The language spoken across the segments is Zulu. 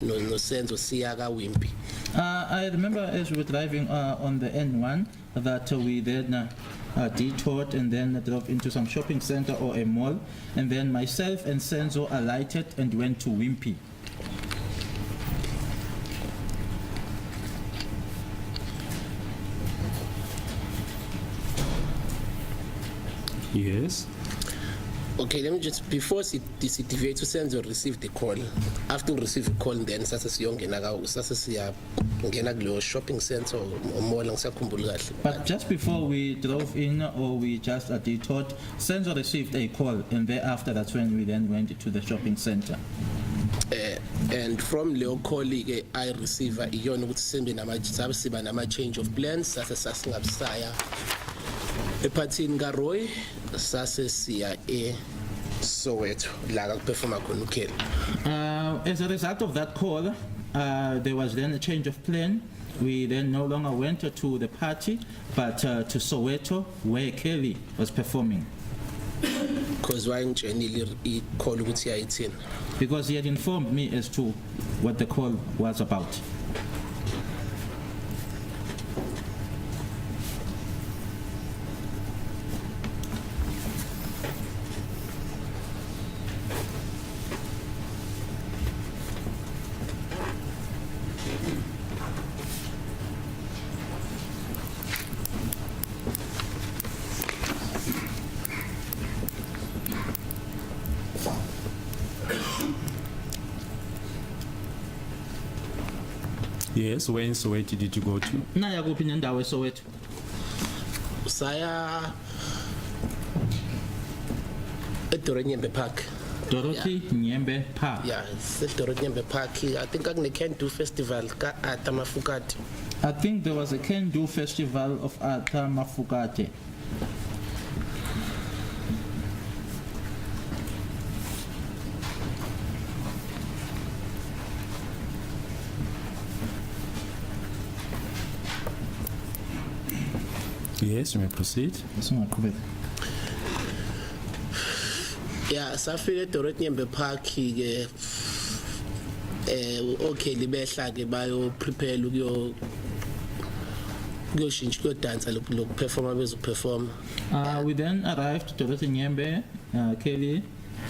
no Senzo siya ka Wimpy. I remember as we were driving on the N1 that we then detoured and then drove into some shopping center or a mall, and then myself and Senzo alighted and went to Wimpy. Yes. Okay, let me just, before deviate to Senzo received the call. After we receive a call, then sasa siya ngena shopping center or mall ngisakhumbula kahle. But just before we drove in or we just detoured, Senzo received a call, and thereafter that's when we then went to the shopping center. And from Leo colleague I receive iyona ukuthi siba nama change of plans sasa sasingabisaya ephathini kaRoy sase siya Soweto la performa khona uKelly. As a result of that call, there was then a change of plan. We then no longer went to the party, but to Soweto, where Kelly was performing. Because why ngitshela call ukuthi yayithini? Because he had informed me as to what the call was about. Yes, where in Soweto did you go to? Naya kuphi nendawo eSoweto? Saya eDoronyembe Park. Dorothy Nyembe Park. Yeah, it's eDoronyembe Park. I think I can do festival ka Ata Mafokate. I think there was a Can Do Festival of Ata Mafokate. Yes, you may proceed. Yeah, safika eDoronyembe Park ke okay libehla ke bayo prepare kuyoshintsha kuyodansa lokhu performer bezoperform. We then arrived to Dorothy Nyembe, Kelly.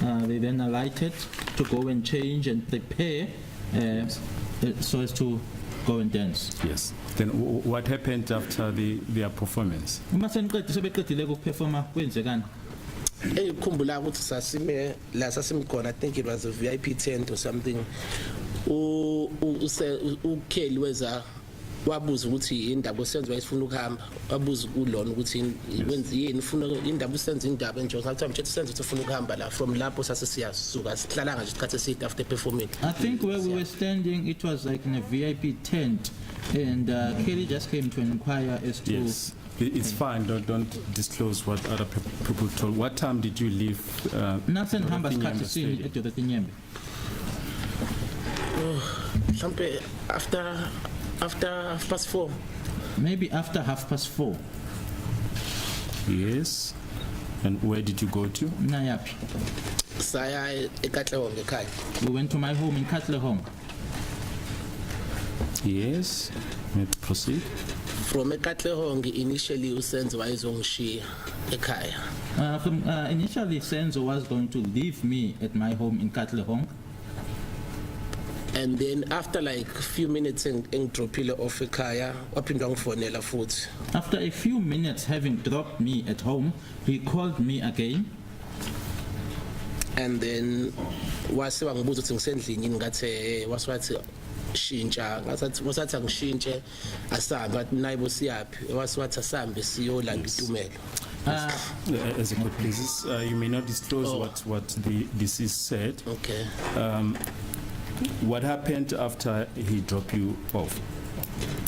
They then alighted to go and change and prepare so as to go and dance. Yes. Then what happened after their performance? Uma seniqedile sebeqedile ukuperforma kwenzekani? Engikhumbula ukuthi sasime la sasimkhona, I think it was a VIP tent or something. uKelly weza wabuza ukuthi indaba usenzo wayifuna ukuhamba, wabuza kulona ukuthi wenza yini, ufuna indaba usenza indaba nje, ngathi mthetho usenzo ukuthi ufuna ukuhamba la. From lapho sase siyasuka sihlala nje isikhathi eside after performing. I think where we were standing, it was like in a VIP tent, and Kelly just came to inquire as to. Yes. It's fine. Don't disclose what other people told. What time did you leave? Nothing hamba isikhathi sini eDorothy Nyembe. Mhlambe after 4:30. Maybe after 4:30. Yes. And where did you go to? Nayapi. Saya eKatlehong ekhaya. We went to my home in Katlehong. Yes. May proceed. From eKatlehong initially uSenzo wayezongishiya ekhaya. Initially Senzo was going to leave me at my home in Katlehong. And then after like a few minutes ngidropile off ekhaya waphindwa ngifonela futhi. After a few minutes having dropped me at home, he called me again. And then wase wangibuza ukuthi ngisendlini ngathi waswathi shintsha, ngathi angishintshe asambe, athi naye bosiyaphi, waswathi asambe siyolanda itumelo. As a good please, you may not disclose what the deceased said. Okay. What happened after he dropped you off?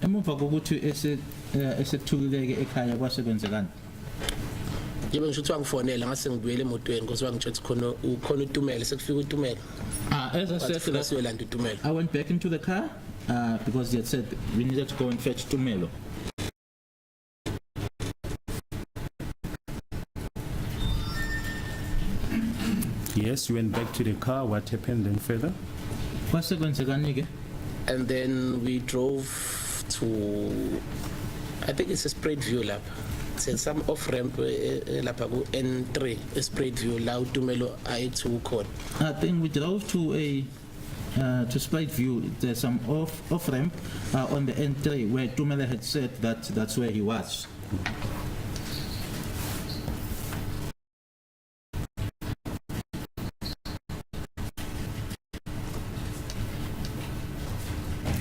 Emuva kokuthi esethulileke ekhaya kwasekwenzekani? Yebo ngisho ukuthi wangifonela ngase ngibuyele emotweni because wangitshela ukuthi khona utumelo, sekufika utumelo. As I said, siyolanda utumelo. I went back into the car because he had said we needed to go and fetch Tumelo. Yes, you went back to the car. What happened then further? Kwase kwenzekani ke? And then we drove to, I think it's a Sprayed View lap. It's some off ramp lapha ku N3 Sprayed View la uTumelo ayi2 khona. I think we drove to to Sprayed View. There's some off ramp on the N3 where Tumela had said that that's where he was.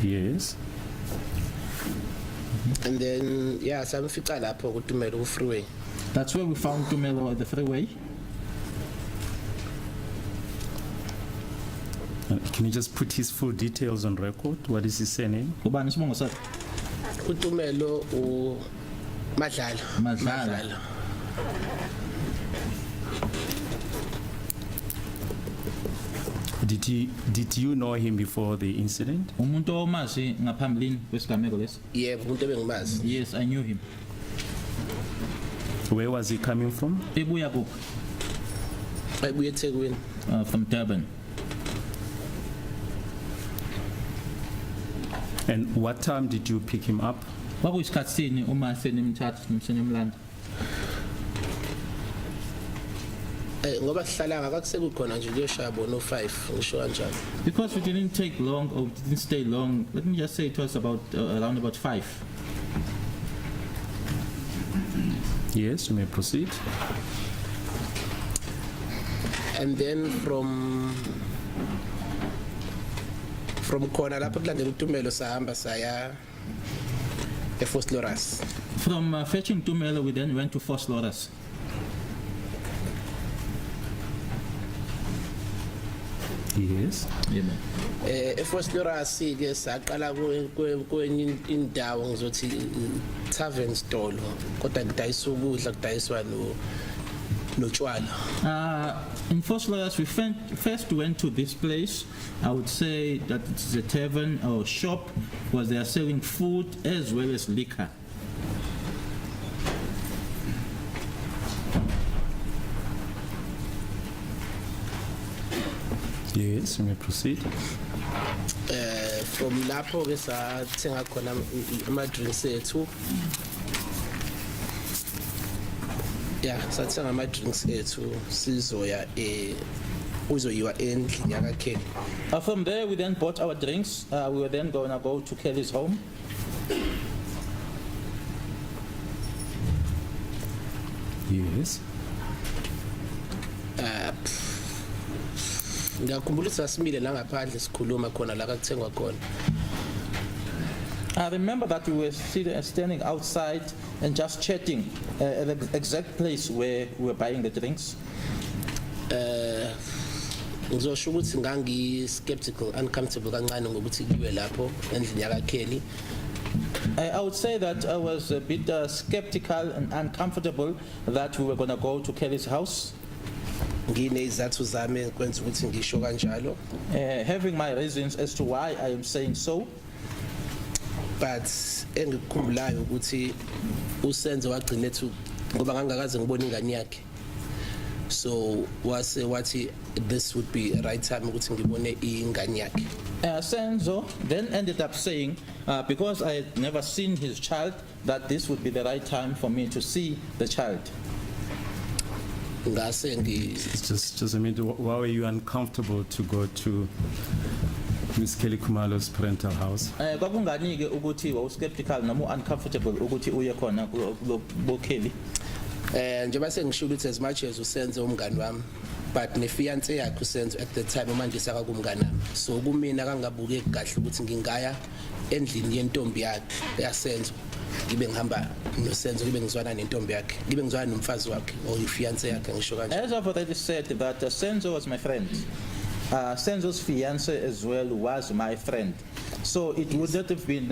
Yes. And then yeah, samfika lapho kuTumelo ku freeway. That's where we found Tumelo at the freeway. Can you just put his full details on record? What is his surname? Ubani isibongo sakhe? uTumelo Madlala. Madlala. Did you know him before the incident? Umuntu omazi ngaphambilini kwesigameko lesi? Yebo umuntu ebengimazi. Yes, I knew him. Where was he coming from? Ebuya kuphi? Ayibuye eThekwini. From Durban. And what time did you pick him up? Kwakuyisikhathi sini uma senimthatha nimsenyamlanda? Ngoba sihlalanga kakusekukhona nje kuyoshaya bona no5 ngisho kanjalo. Because we didn't take long or didn't stay long, let me just say it was about around about 5. Yes, you may proceed. And then from khona lapho kulandela uTumelo sahamba saya eFosloras. From fetching Tumelo, we then went to Fosloras. Yes. Yeah, eFosloras ke saqala kwenye indawo ngizothi tavern store kodwa kudayisa ukudla kudayiswa notshwala. In Fosloras, we first went to this place. I would say that it's a tavern or shop where they are selling food as well as liquor. Yes, you may proceed. From lapho ke sathenga khona ama drinks ethu. Yeah, sathenga ama drinks ethu sizoya uzoyiwa endlini yakaKelly. From there, we then bought our drinks. We were then going to go to Kelly's home. Yes. Ngiyakhumbula ukuthi sasimile la ngaphandle sikhuluma khona la kakuthengwa khona. I remember that we were standing outside and just chatting at the exact place where we were buying the drinks. Ngizosho ukuthi ngangi skeptical, uncomfortable kancane ngokuthi kuyiwe lapho endlini yakaKelly. I would say that I was a bit skeptical and uncomfortable that we were going to go to Kelly's house. Nginezathu zami kwenza ukuthi ngisho kanjalo. Having my reasons as to why I am saying so. But engikukhumbulayo ukuthi uSenzo wagcina ethu ngoba ngangakaze ngibone ingane yakhe. So wathi this would be the right time ukuthi ngibone ingane yakhe. Senzo then ended up saying, because I had never seen his child, that this would be the right time for me to see the child. Just a minute, why were you uncomfortable to go to Miss Kelly Khumalo's parental house? Kwakungani-ke ukuthi skeptical noma uncomfortable ukuthi uye khona kubo Kelly? Njengoba sengisho ukuthi as much as uSenzo umngani wami, but nefiance yakhe uSenzo at the time manje sakakumngani wami. So kumina kangabukeki kahle ukuthi ngingaya endlini yentombi yakhe yaSenzo ngibe ngihamba noSenzo ngibe ngizwana nentombi yakhe ngibe ngizwana nomfazi wakhe or ifiance yakhe ngisho kanje. As I've already said that Senzo was my friend. Senzo's fiance as well was my friend. So it would not have been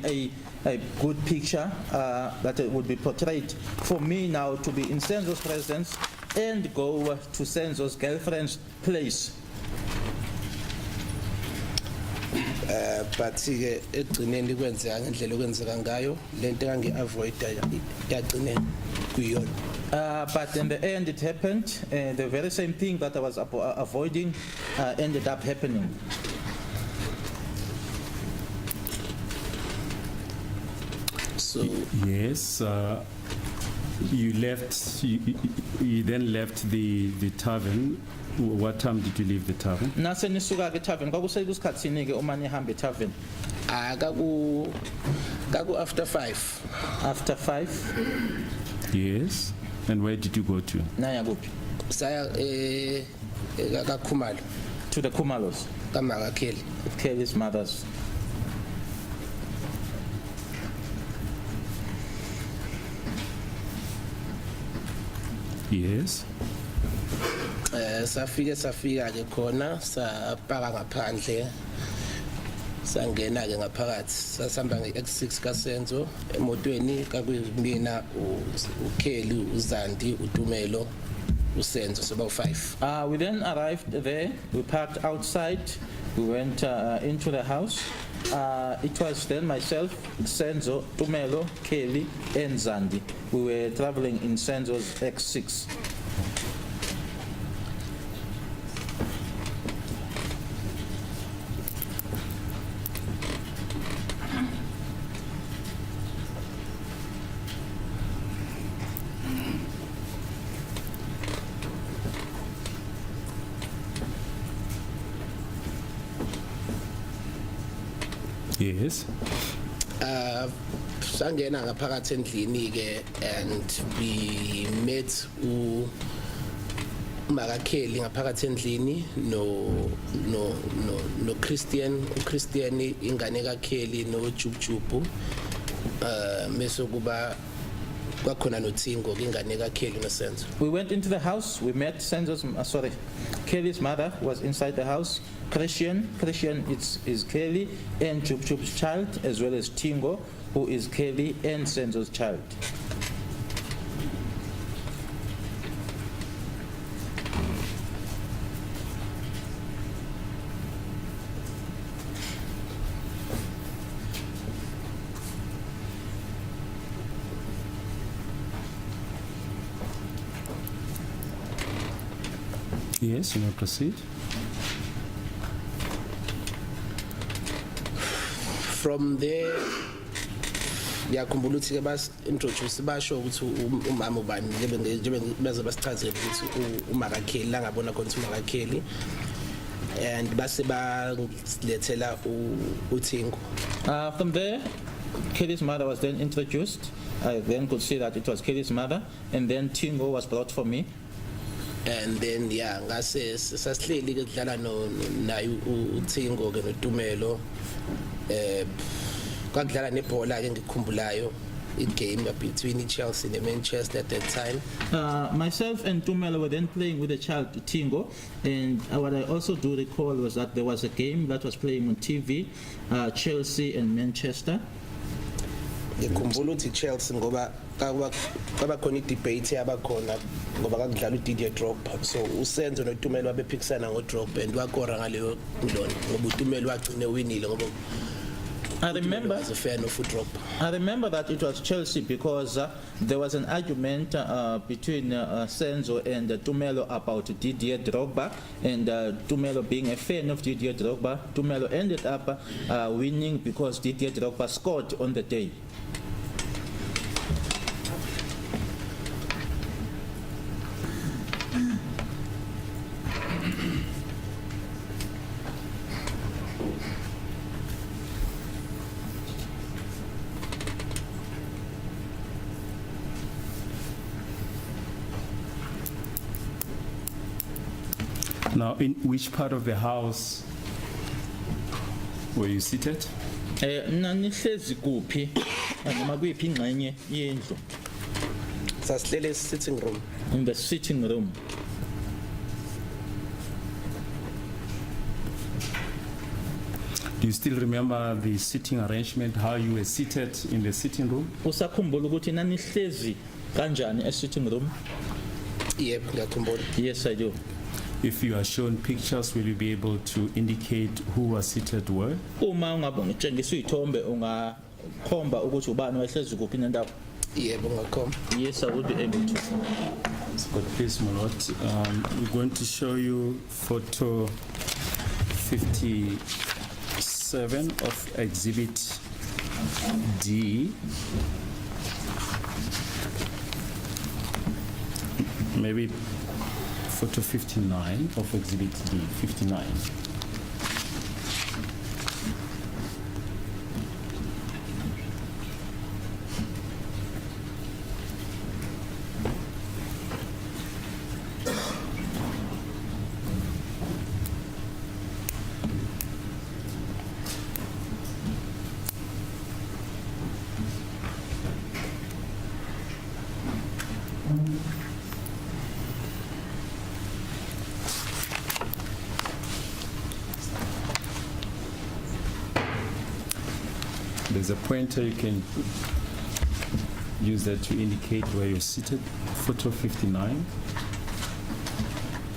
a good picture that it would be portrayed for me now to be in Senzo's presence and go to Senzo's girlfriend's place. But ke egcineni kwenzeka ngendlela okwenzeka ngayo lento engangi-avoida yagcine kuyona. But in the end, it happened. The very same thing that I was avoiding ended up happening. So Yes, you left. You then left the tavern. What time did you leave the tavern? Nase nisuka ke tavern kwakusele kusikhatsini ke uma nihamba tavern kaku after 5. after 5 Yes. And where did you go to? naya kuphi saya kaKhumalo to the Khumalos, kaMakakheli. Kelly's mother's. Yes. Safika ke khona sapaka ngaphandle sangena ke ngaphakathi sasihamba nge-X6 kaSenzo emotweni kakuyimina uKelly uZandi uDumelo uSenzo soba 5. We then arrived there, we parked outside, we went into the house. It was then myself, Senzo, Tumelo, Kelly, and Zandi. We were traveling in Senzo's X6. Yes. Sangena ngaphakathi endlini ke and we met uMakakheli ngaphakathi endlini no Christian ingane kaKelly no Jubjubu mase kuba kwakhona noThingo ingane kaKelly noSenzo. We went into the house, we met Kelly's mother was inside the house. Christian is Kelly and Jubjub's child, as well as Tingo, who is Kelly and Senzo's child. Yes, you may proceed. From there ngiyakhumbula ukuthi ke bas introduce basho ukuthi umama ubani njengoba beze basichazele ukuthi uMakakheli la ngabona khona ukuthi uMakakheli and base balethela uThingo. From there, Kelly's mother was then introduced. I then could see that it was Kelly's mother, and then Tingo was brought for me. And then ngase sasihleli ke kudlala naye uThingo ke noDumelo kwakudlala nebhola ke ngikhumbulayo game between Chelsea and Manchester at that time. Myself and Tumelo were then playing with the child Tingo, and what I also do recall was that there was a game that was playing on TV, Chelsea and Manchester. Ngikhumbula ukuthi Chelsea ngoba kwaba khona idebate yabakhona ngoba kakudlala uDidier Drogba, so uSenzo noTumelo babephikisana ngoDrogba and wakora ngaleyo ndlona ngoba uTumelo wagcine winile ngoba I remember as a fan of Drogba. I remember that it was Chelsea because there was an argument between Senzo and Tumelo about Didier Drogba, and Tumelo being a fan of Didier Drogba, Tumelo ended up winning because Didier Drogba scored on the day. Now, in which part of the house were you seated? Nanihlezi kuphi noma kuyiphi ingxenye yendlu? Sasihlele sitting room. In the sitting room. Do you still remember the sitting arrangement, how you were seated in the sitting room? Usakhumbula ukuthi nanihlezi kanjani sitting room? Yep, ngiyakhumbula. Yes, I do. If you are shown pictures, will you be able to indicate who was seated where? Uma ungabe ngitshengisa izithombe ungakhomba ukuthi ubani wahlezi kuphi nendawo? Yebo ngakhomba. Yes, I would be able to. But please, Molot, we're going to show you photo 57 of Exhibit D. Maybe photo 59 of Exhibit D, 59. There's a pointer you can use that to indicate where you're seated. Photo 59.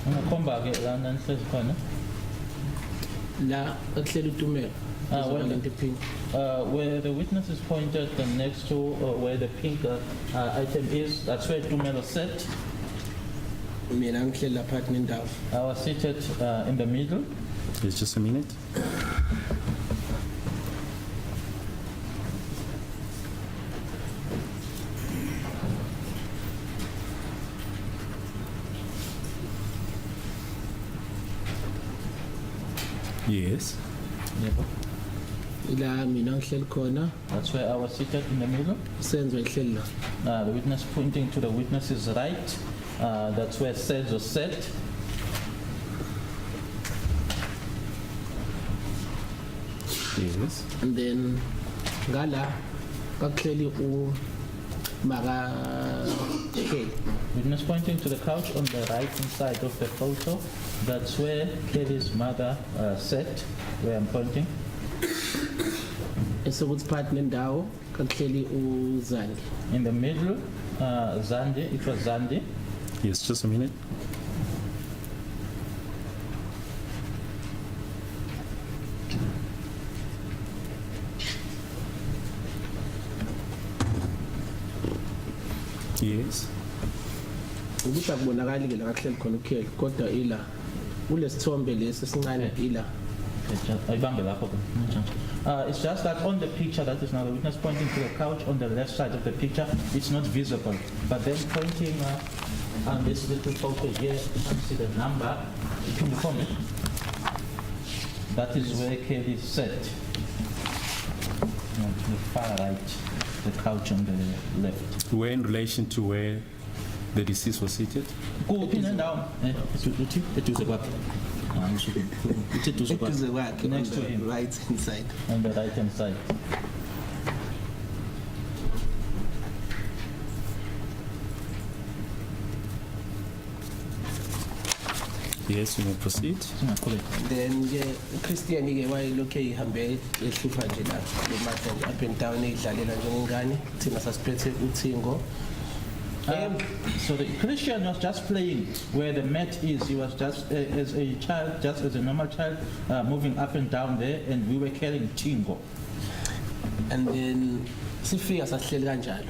Ungakhomba ke la nanhlezi khona. La akuhlela uTumelo. Well, Into pink. where the witness is pointed and next to where the pink item is, that's where Tumelo sat. Mina ngihlela phakathi nendawo. I was seated in the middle. It's just a minute. Yes. Yebo. La mina ngihleli khona That's where I was seated in the middle. senzo ihleli la. The witness pointing to the witness's right. That's where Senzo sat. Yes. And then ngala kakuhleli maka Kelly. Witness pointing to the couch on the right hand side of the photo. That's where Kelly's mother sat, where I'm pointing. Esokuthi phakathi nendawo kakuhleli uZandi. In the middle, Zandi, it was Zandi. Yes, just a minute. Yes. Ukuthi akubonakali ke la kakuhleli khona uKelly kodwa ila kulesithombe lesi sincane ila. It's just that on the picture that is now the witness pointing to the couch on the left side of the picture, it's not visible. But then pointing on this little photo here, you can see the number. Can you comment? That is where Kelly sat. And to the far right, the couch on the left. Where in relation to where the deceased was seated? Go up and down. Eduze kwakhe Next to him. right inside. On the right hand side. Yes, you may proceed. Then ke Christian ke wayelokhe ihambe ehlupha nje la le matter up and down edlalela njengengane thina sasiphethe uthingo. So the Christian was just playing where the mat is. He was just as a child, just as a normal child, moving up and down there, and we were carrying Tingo. And then sifika sahleli kanjalo.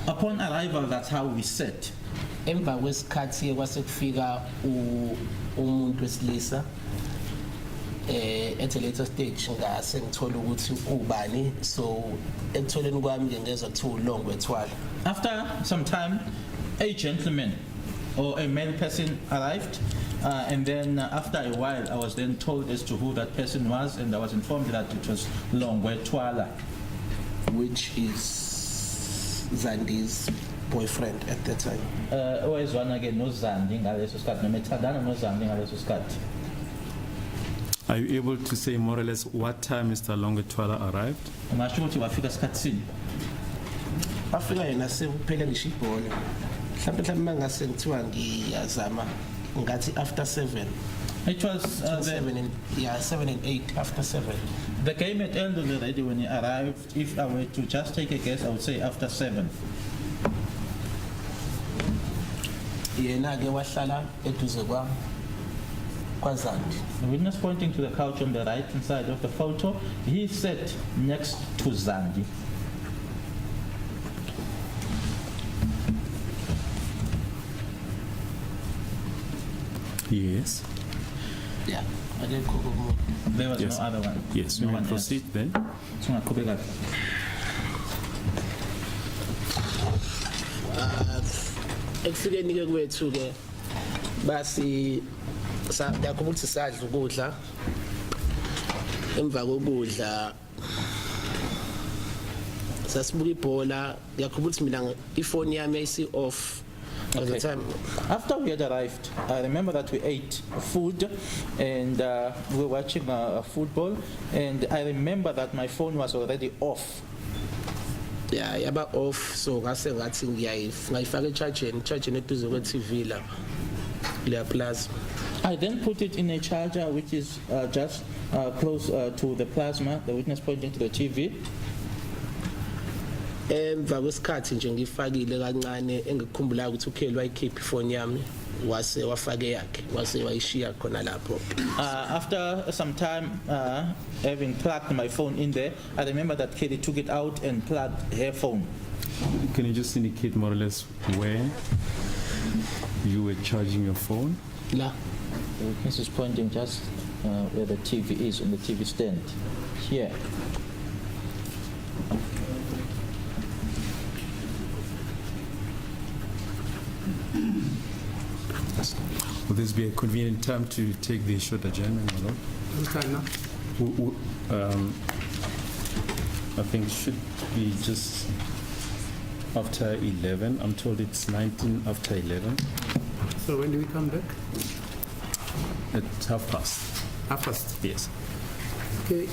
Upon arrival, that's how we sat. Emva kwesikhathi kwase kufika umuntu wesilisa at a later stage ngase ngithola ukuthi ubani so ekutholeni kwami ke ngezwe kuthiwa uLongwe Thwala. After some time, a gentleman or a male person arrived, and then after a while, I was then told as to who that person was, and I was informed that it was Longwe Thwala, which is Zandi's boyfriend at that time. Always one again, no Zandi, ngaleso sikhathi, noma ethandana no Zandi ngaleso sikhathi. Are you able to say more or less what time Mr. Longwe Thwala arrived? Ungasho ukuthi wafika sikhathi sini? Afika yena sekuphele ngisho ibhola. Mhlawumbe mangase ngithiwa ngiyazama ngathi after 7. It was 7 and 8 after 7. the game had ended already when he arrived. If I were to just take a guess, I would say after 7. Yena ke wahlala eduze kwaZandi. The witness pointing to the couch on the right hand side of the photo, he sat next to Zandi. Yes. Yeah. Akekho umuntu. There was Yes. no other one. Yes, No we one can else. proceed then. Singaqhubeka. Ekufikeni ke kwethu ke basi yakho ukuthi sadla ukudla emva kokudla sasibuka ibhola yakho ukuthi mina ifoni yami yayisi off at the Okay. time. After we had arrived, I remember that we ate food and we were watching football, and I remember that my phone was already off. Yeah, yaba off so ngase ngathi ngiyayifaka echargeni eduze kwe TV la le plasma. I then put it in a charger which is just close to the plasma, the witness pointing to the TV. Emva kwesikhathi nje ngifakile kancane engikukhumbulayo ukuthi ukhelwa ayikhipha ifoni yami wase wafake yakhe wase wayishiya khona lapho. After some time having plugged my phone in there, I remember that Kelly took it out and plugged her phone. Can you just indicate more or less where you were charging your phone? La The witness is pointing just where the TV is, on the TV stand. Here. Will this be a convenient time to take the short adjournment, my lord? what time now? I think it should be just after 11. I'm told it's 19 after 11 So when do we come back? at 1:30. Half past. Yes. Okay.